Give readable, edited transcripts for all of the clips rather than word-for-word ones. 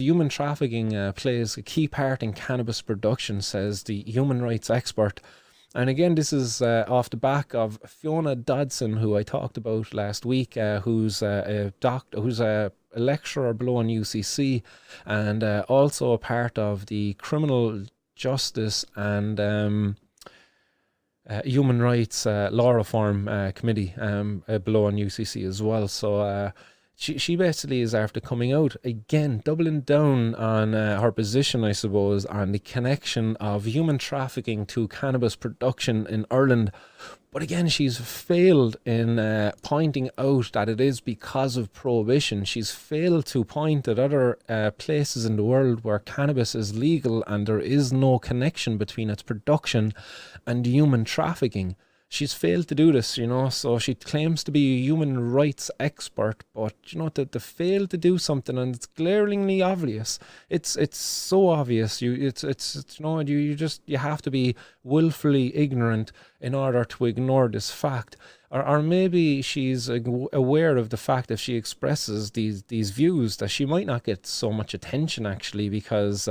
Human trafficking plays a key part in cannabis production, says the human rights expert. And again, this is off the back of Fiona Dodson, who I talked about last week, who's a doctor, who's a lecturer below in UCC, and also a part of the criminal justice and human rights law reform committee below in UCC as well. So she basically is after coming out again, doubling down on her position, I suppose, on the connection of human trafficking to cannabis production in Ireland. But again, she's failed in pointing out that it is because of prohibition. She's failed to point at other places in the world where cannabis is legal and there is no connection between its production and human trafficking. She's failed to do this, so she claims to be a human rights expert, but to fail to do something, and it's glaringly obvious. It's so obvious. You have to be willfully ignorant in order to ignore this fact. Or maybe she's aware of the fact if she expresses these views that she might not get so much attention actually, because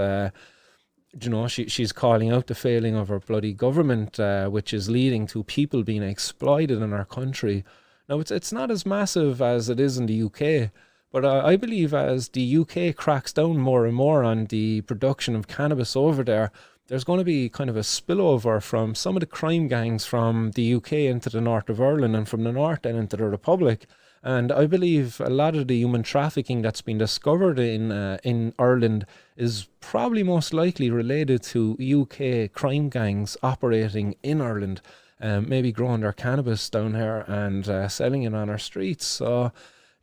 she's calling out the failing of her bloody government, which is leading to people being exploited in our country. Now, it's not as massive as it is in the UK, but I believe as the UK cracks down more and more on the production of cannabis over there, there's going to be kind of a spillover from some of the crime gangs from the UK into the north of Ireland, and from the north then into the Republic. And I believe a lot of the human trafficking that's been discovered in Ireland is probably most likely related to UK crime gangs operating in Ireland, maybe growing their cannabis down here and selling it on our streets. So,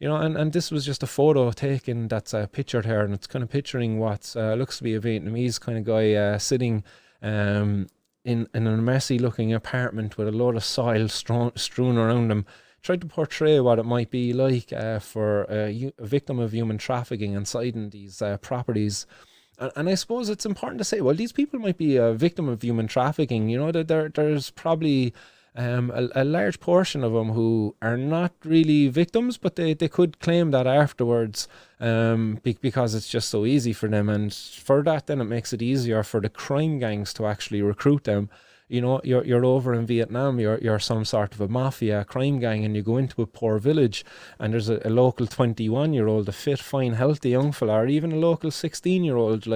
and this was just a photo taken that's pictured here, and it's kind of picturing what looks to be a Vietnamese kind of guy sitting in a messy looking apartment with a load of soil strewn around him. Tried to portray what it might be like for a victim of human trafficking inside in these properties. And I suppose it's important to say, well, these people might be a victim of human trafficking. That there's probably a large portion of them who are not really victims, but they could claim that afterwards because it's just so easy for them. And for that, then it makes it easier for the crime gangs to actually recruit them. You're over in Vietnam, you're some sort of a mafia crime gang, and you go into a poor village and there's a local 21-year-old, a fit, fine, healthy young fella, or even a local 16-year-old,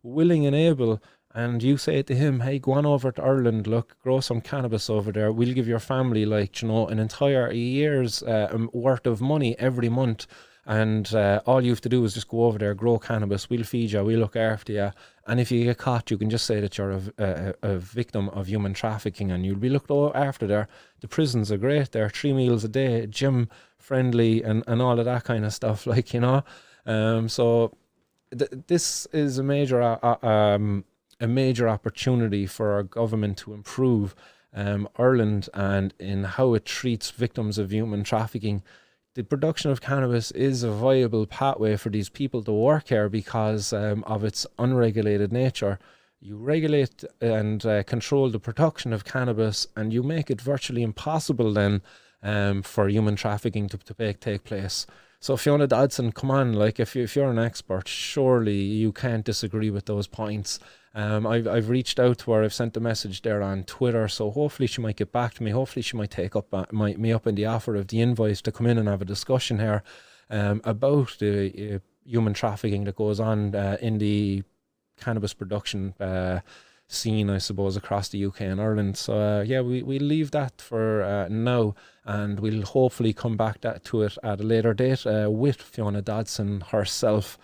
willing and able, and you say to him, hey, go on over to Ireland, look, grow some cannabis over there, we'll give your family an entire year's worth of money every month, and all you have to do is just go over there, grow cannabis, we'll feed you, we'll look after you, and if you get caught, you can just say that you're a victim of human trafficking, and you'll be looked after there. The prisons are great, they're 3 meals a day, gym friendly, and all of that kind of stuff, so this is a major opportunity for our government to improve Ireland and in how it treats victims of human trafficking. The production of cannabis is a viable pathway for these people to work here because of its unregulated nature. You regulate and control the production of cannabis, and you make it virtually impossible then for human trafficking to take place. So Fiona Dodson, come on, if you're an expert, surely you can't disagree with those points. I've reached out to her, I've sent a message there on Twitter, so hopefully she might get back to me. Hopefully she might take me up in the offer of the invoice to come in and have a discussion here about the human trafficking that goes on in the cannabis production scene, I suppose, across the UK and Ireland. So we'll leave that for now, and we'll hopefully come back to it at a later date with Fiona Dodson herself.